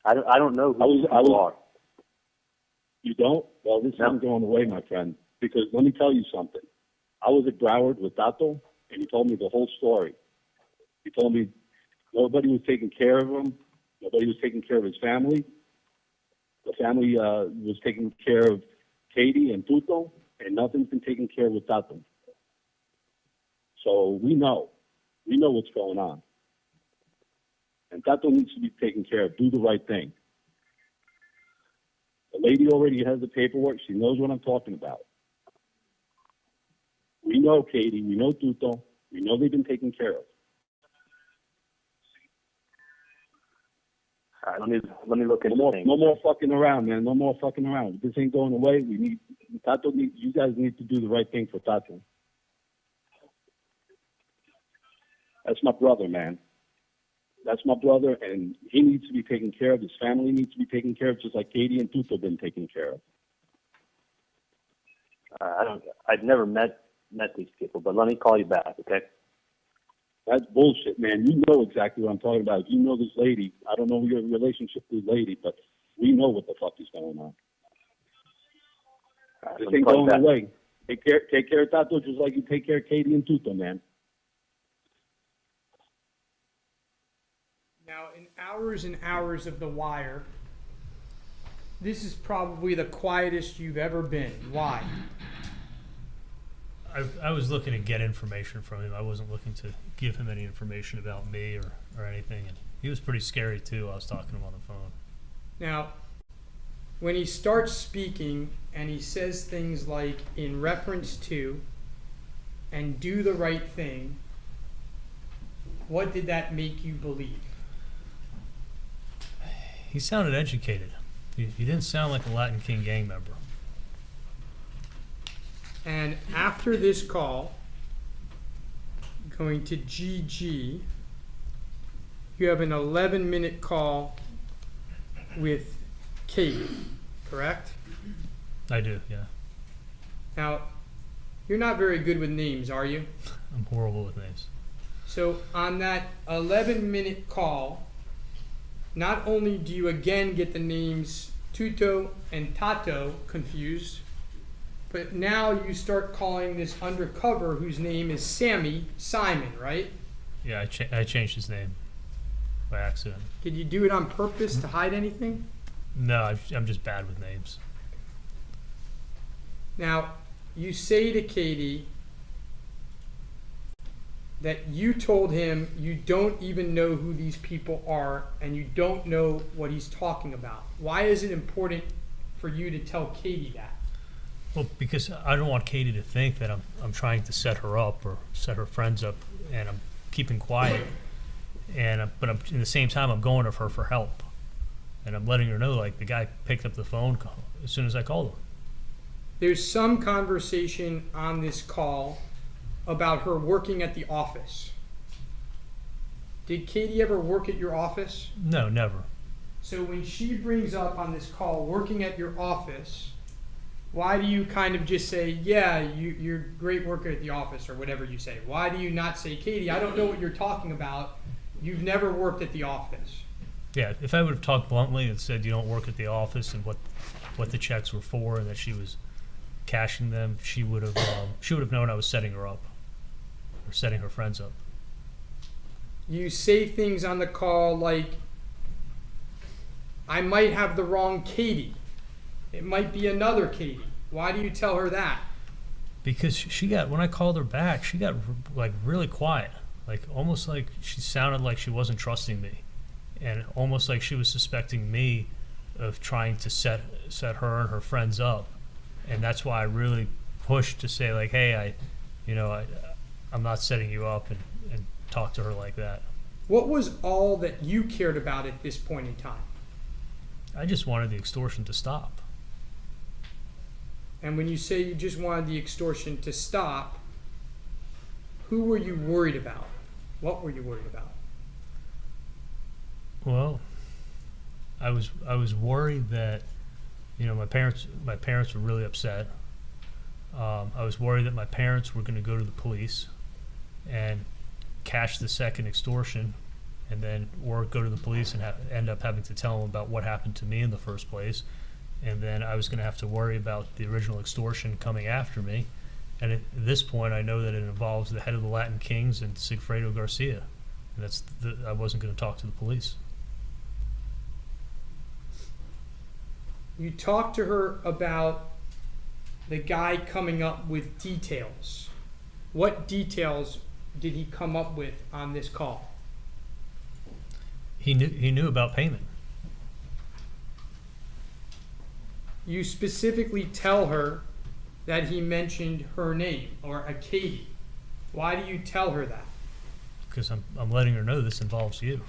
I don't know who you are. You don't? Well, this isn't going away, my friend. Because let me tell you something. I was at Broward with Tato, and he told me the whole story. He told me nobody was taking care of him. Nobody was taking care of his family. The family was taking care of Katie and Tuto, and nothing's been taken care of with Tato. So we know. We know what's going on. And Tato needs to be taken care of. Do the right thing. The lady already has the paperwork. She knows what I'm talking about. We know Katie. We know Tuto. We know they've been taken care of. All right, let me look into things. No more fucking around, man. No more fucking around. If this ain't going away, you guys need to do the right thing for Tato. That's my brother, man. That's my brother, and he needs to be taken care of. His family needs to be taken care of, just like Katie and Tuto have been taken care of. I've never met these people, but let me call you back, okay? That's bullshit, man. You know exactly what I'm talking about. You know this lady. I don't know your relationship with this lady, but we know what the fuck is going on. This ain't going away. Take care of Tato just like you take care of Katie and Tuto, man. Now, in hours and hours of The Wire, this is probably the quietest you've ever been. Why? I was looking to get information from him. I wasn't looking to give him any information about me or anything. And he was pretty scary, too. I was talking to him on the phone. Now, when he starts speaking and he says things like, in reference to, and do the right thing, what did that make you believe? He sounded educated. He didn't sound like a Latin King gang member. And after this call, going to GG, you have an 11-minute call with Kate, correct? I do, yeah. Now, you're not very good with names, are you? I'm horrible with names. So on that 11-minute call, not only do you again get the names Tuto and Tato confused, but now you start calling this undercover, whose name is Simon, right? Yeah, I changed his name by accident. Did you do it on purpose to hide anything? No, I'm just bad with names. Now, you say to Katie that you told him you don't even know who these people are and you don't know what he's talking about. Why is it important for you to tell Katie that? Well, because I don't want Katie to think that I'm trying to set her up or set her friends up, and I'm keeping quiet. But in the same time, I'm going to her for help, and I'm letting her know, like, the guy picked up the phone as soon as I called him. There's some conversation on this call about her working at the office. Did Katie ever work at your office? No, never. So when she brings up on this call working at your office, why do you kind of just say, yeah, you're a great worker at the office, or whatever you say? Why do you not say, Katie, I don't know what you're talking about. You've never worked at the office. Yeah, if I would have talked bluntly and said you don't work at the office and what the checks were for and that she was cashing them, she would have known I was setting her up or setting her friends up. You say things on the call like, I might have the wrong Katie. It might be another Katie. Why do you tell her that? Because when I called her back, she got like really quiet, like almost like she sounded like she wasn't trusting me, and almost like she was suspecting me of trying to set her and her friends up, and that's why I really pushed to say, like, hey, I'm not setting you up, and talk to her like that. What was all that you cared about at this point in time? I just wanted the extortion to stop. And when you say you just wanted the extortion to stop, who were you worried about? What were you worried about? Well, I was worried that, my parents were really upset. I was worried that my parents were going to go to the police and cash the second extortion, and then or go to the police and end up having to tell them about what happened to me in the first place, and then I was going to have to worry about the original extortion coming after me. And at this point, I know that it involves the head of the Latin Kings and Sigfredo Garcia. And I wasn't going to talk to the police. You talked to her about the guy coming up with details. What details did he come up with on this call? He knew about payment. You specifically tell her that he mentioned her name, or a Katie. Why do you tell her that? Because I'm letting her know this involves you.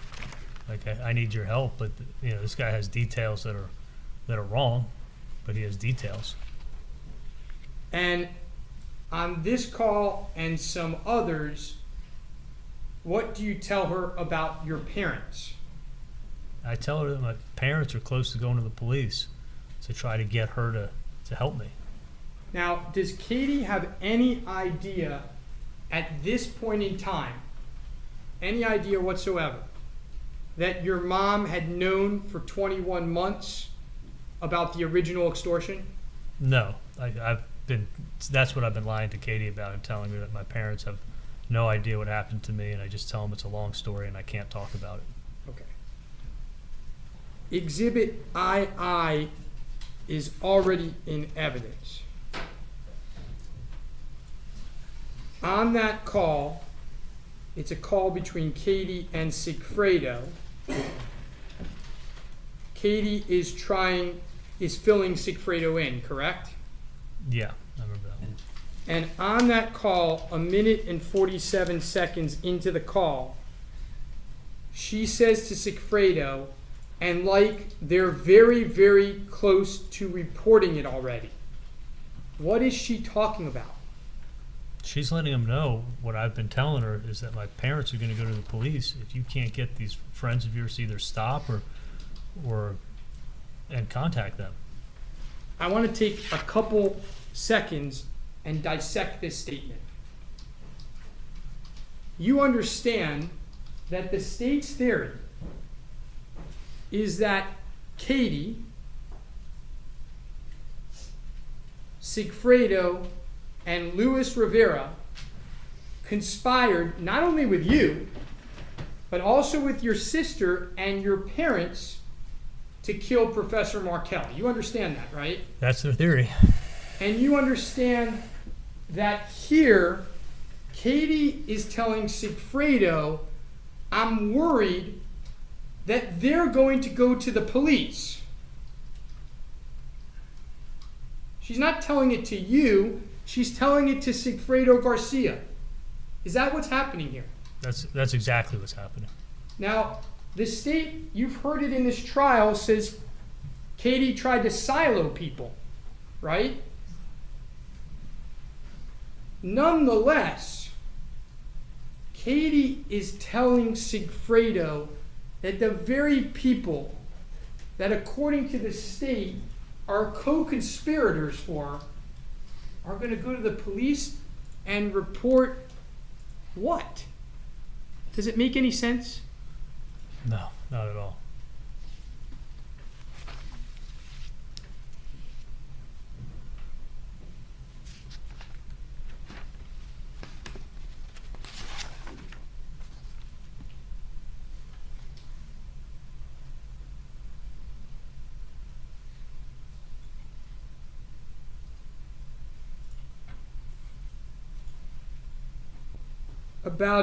Like, I need your help, but this guy has details that are wrong, but he has details. And on this call and some others, what do you tell her about your parents? I tell her that my parents are close to going to the police to try to get her to help me. Now, does Katie have any idea at this point in time, any idea whatsoever, that your mom had known for 21 months about the original extortion? No, that's what I've been lying to Katie about, and telling her that my parents have no idea what happened to me, and I just tell them it's a long story and I can't talk about it. Okay. Exhibit II is already in evidence. On that call, it's a call between Katie and Sigfredo. Katie is filling Sigfredo in, correct? Yeah, I remember that one. And on that call, 1 minute and 47 seconds into the call, she says to Sigfredo, and like they're very, very close to reporting it already. What is she talking about? She's letting him know what I've been telling her is that my parents are going to go to the police if you can't get these friends of yours to either stop and contact them. I want to take a couple seconds and dissect this statement. You understand that the state's theory is that Katie, Sigfredo, and Luis Rivera conspired not only with you, but also with your sister and your parents to kill Professor Markel. You understand that, right? That's their theory. And you understand that here, Katie is telling Sigfredo, I'm worried that they're going to go to the police. She's not telling it to you, she's telling it to Sigfredo Garcia. Is that what's happening here? That's exactly what's happening. Now, the state, you've heard it in this trial, says Katie tried to silo people, right? Nonetheless, Katie is telling Sigfredo that the very people that, according to the state, are co-conspirators for her are going to go to the police and report what? Does it make any sense? No, not at all.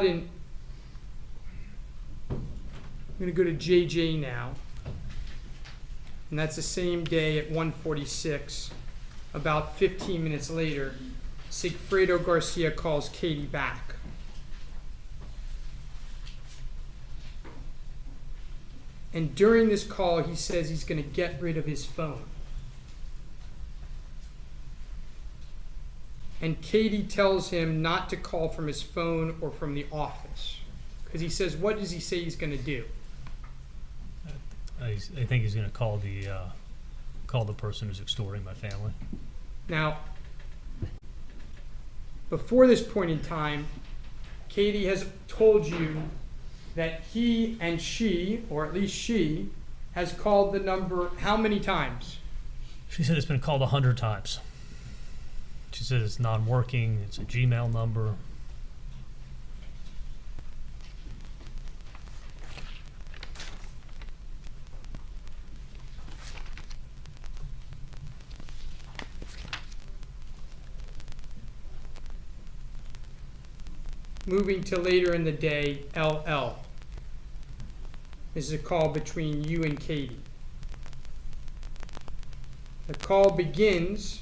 I'm going to go to JJ now. And that's the same day at 1:46. About 15 minutes later, Sigfredo Garcia calls Katie back. And during this call, he says he's going to get rid of his phone. and Katie tells him not to call from his phone or from the office. Because he says, what does he say he's going to do? I think he's going to call the person who's extorting my family. Now, before this point in time, Katie has told you that he and she, or at least she, has called the number how many times? She said it's been called 100 times. She said it's non-working, it's a Gmail number. Moving to later in the day, LL. This is a call between you and Katie. The call begins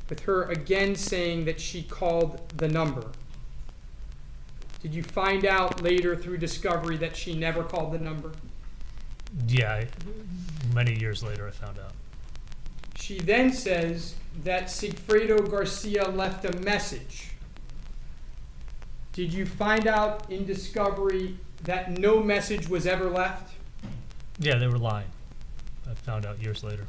with her again saying that she called the number. Did you find out later through discovery that she never called the number? Yeah, many years later I found out. She then says that Sigfredo Garcia left a message. Did you find out in discovery that no message was ever left? Yeah, they were lying. I found out years later.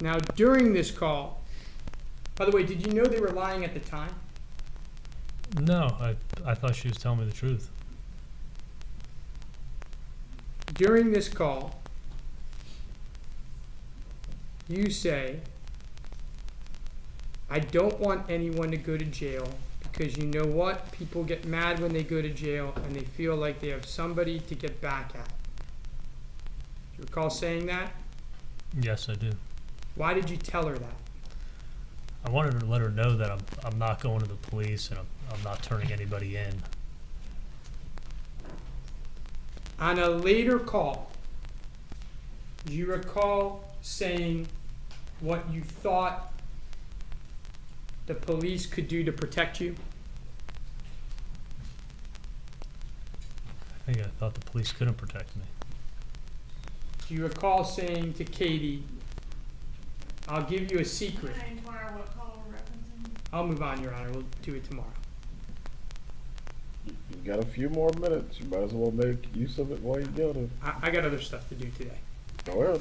Now, during this call, by the way, did you know they were lying at the time? No, I thought she was telling me the truth. During this call, you say, I don't want anyone to go to jail because you know what? People get mad when they go to jail and they feel like they have somebody to get back at. Do you recall saying that? Yes, I do. Why did you tell her that? I wanted to let her know that I'm not going to the police and I'm not turning anybody in. On a later call, do you recall saying what you thought the police could do to protect you? I think I thought the police couldn't protect me. Do you recall saying to Katie, I'll give you a secret. Can I inquire what call we're referencing? I'll move on, Your Honor. We'll do it tomorrow. You've got a few more minutes. You might as well make use of it while you got it. I got other stuff to do today. Go ahead.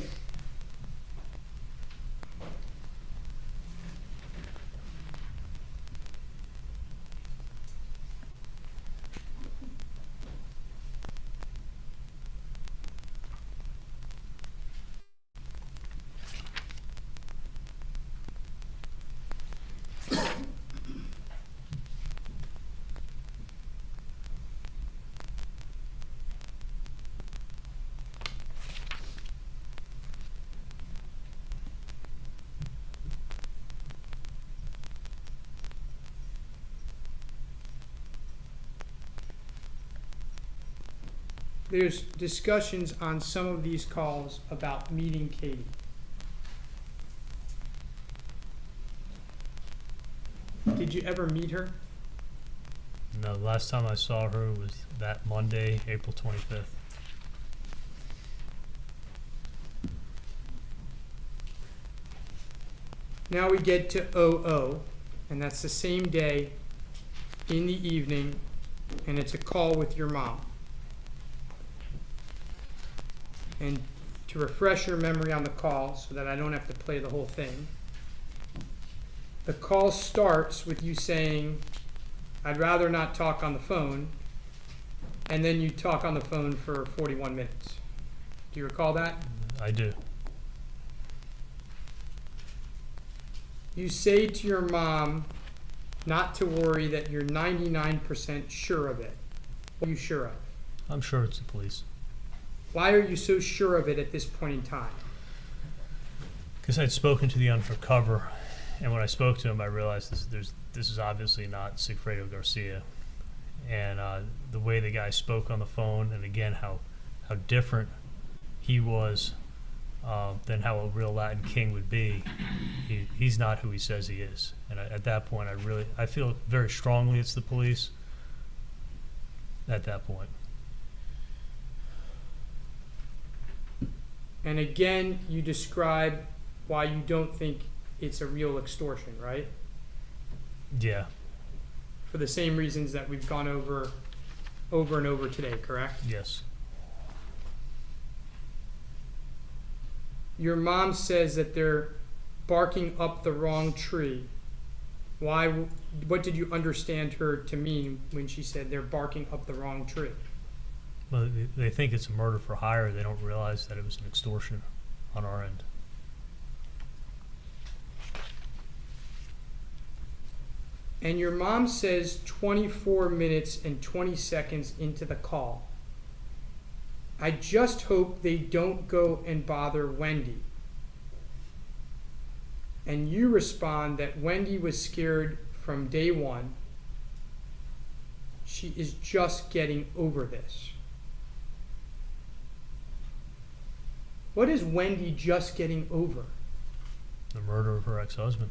There's discussions on some of these calls about meeting Katie. Did you ever meet her? No, the last time I saw her was that Monday, April 25th. Now we get to 00, and that's the same day in the evening, and it's a call with your mom. And to refresh your memory on the call so that I don't have to play the whole thing, the call starts with you saying, I'd rather not talk on the phone, and then you talk on the phone for 41 minutes. Do you recall that? I do. You say to your mom not to worry, that you're 99% sure of it. What are you sure of? I'm sure it's the police. Why are you so sure of it at this point in time? Because I'd spoken to the undercover, and when I spoke to him, I realized this is obviously not Sigfredo Garcia. And the way the guy spoke on the phone, and again, how different he was than how a real Latin king would be. He's not who he says he is. And at that point, I feel very strongly it's the police at that point. And again, you describe why you don't think it's a real extortion, right? Yeah. For the same reasons that we've gone over and over today, correct? Yes. Your mom says that they're barking up the wrong tree. Why? What did you understand her to mean when she said they're barking up the wrong tree? Well, they think it's a murder for hire. They don't realize that it was an extortion on our end. And your mom says 24 minutes and 20 seconds into the call, I just hope they don't go and bother Wendy. And you respond that Wendy was scared from day one. She is just getting over this. What is Wendy just getting over? The murder of her ex-husband.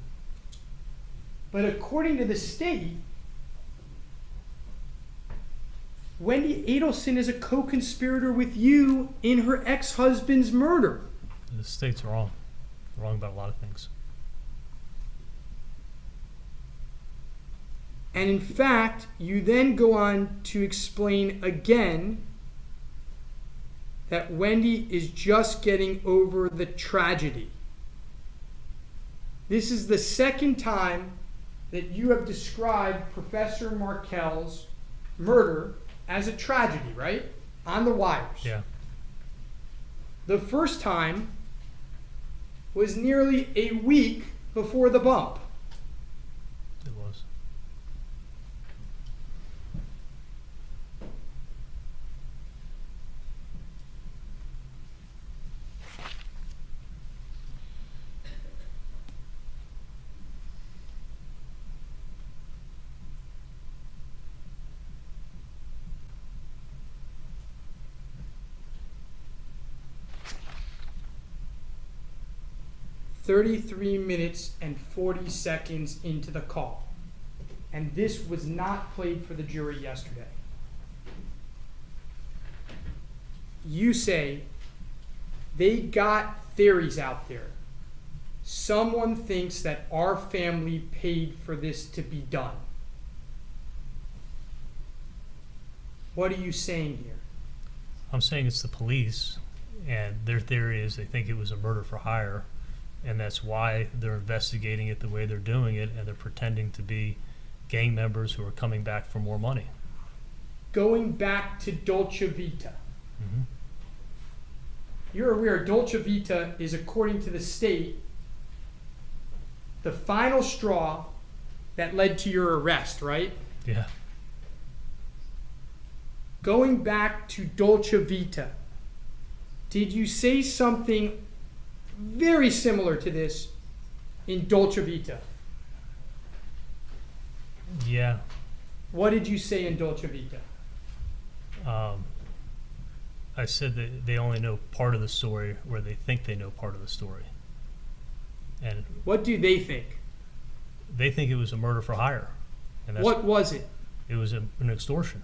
But according to the state, Wendy Adelson is a co-conspirator with you in her ex-husband's murder. The state's wrong. They're wrong about a lot of things. And in fact, you then go on to explain again that Wendy is just getting over the tragedy. This is the second time that you have described Professor Markel's murder as a tragedy, right? On the wires. Yeah. The first time was nearly a week before the bump. It was. "33 minutes and 40 seconds into the call." And this was not played for the jury yesterday. You say, they got theories out there. Someone thinks that our family paid for this to be done. What are you saying here? I'm saying it's the police, and their theory is they think it was a murder for hire, and that's why they're investigating it the way they're doing it, and they're pretending to be gang members who are coming back for more money. Going back to Dolce Vita. Mm-hmm. You're aware Dolce Vita is, according to the state, the final straw that led to your arrest, right? Yeah. Going back to Dolce Vita, did you say something very similar to this in Dolce Vita? Yeah. What did you say in Dolce Vita? I said that they only know part of the story, where they think they know part of the story. And what do they think? They think it was a murder for hire. And that's, what was it? It was an extortion.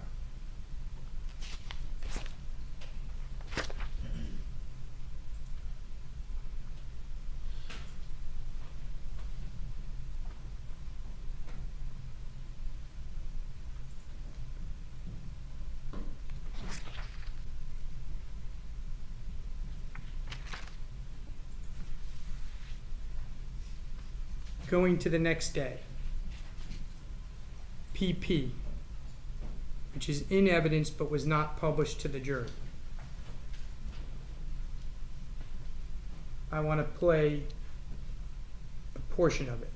Going to the next day. PP, which is in evidence but was not published to the jury. I want to play a portion of it.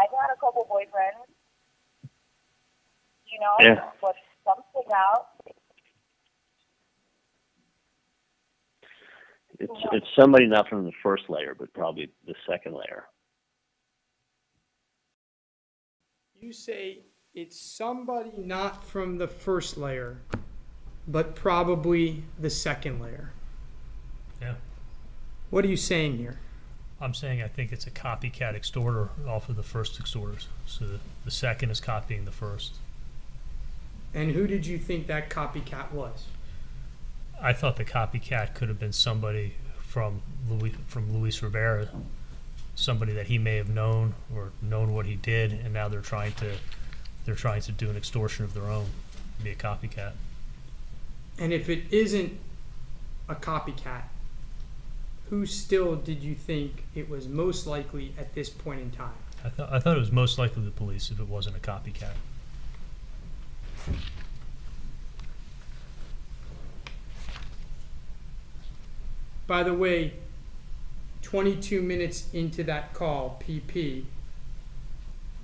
I've had a couple boyfriends, you know, Yeah. but something out. It's somebody not from the first layer, but probably the second layer. You say it's somebody not from the first layer, but probably the second layer. Yeah. What are you saying here? I'm saying I think it's a copycat extorter off of the first extorters. So the second is copying the first. And who did you think that copycat was? I thought the copycat could have been somebody from Luis Rivera, somebody that he may have known or known what he did, and now they're trying to do an extortion of their own, be a copycat. And if it isn't a copycat, who still did you think it was most likely at this point in time? I thought it was most likely the police if it wasn't a copycat. By the way, 22 minutes into that call, PP,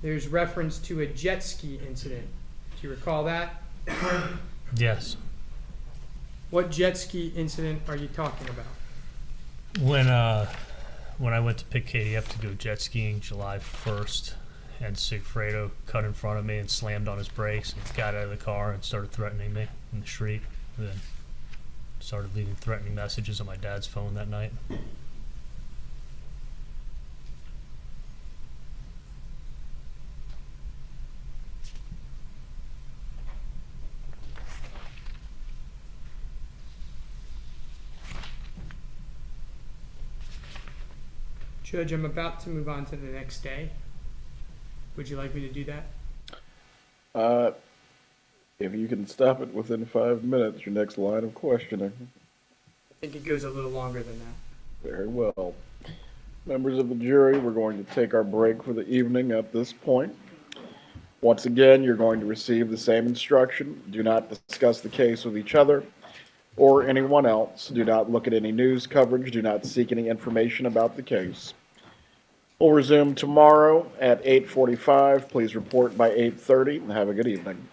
there's reference to a jet ski incident. Do you recall that? Yes. What jet ski incident are you talking about? When I went to pick Katie up to go jet skiing July 1st, and Sigfredo cut in front of me and slammed on his brakes and got out of the car and started threatening me in the street. And then started leaving threatening messages on my dad's phone that night. Judge, I'm about to move on to the next day. Would you like me to do that? If you can stop it within 5 minutes, your next line of questioning. I think it goes a little longer than that. Very well. Members of the jury, we're going to take our break for the evening at this point. Once again, you're going to receive the same instruction. Do not discuss the case with each other or anyone else. Do not look at any news coverage. Do not seek any information about the case. We'll resume tomorrow at 8:45. Please report by 8:30 and have a good evening.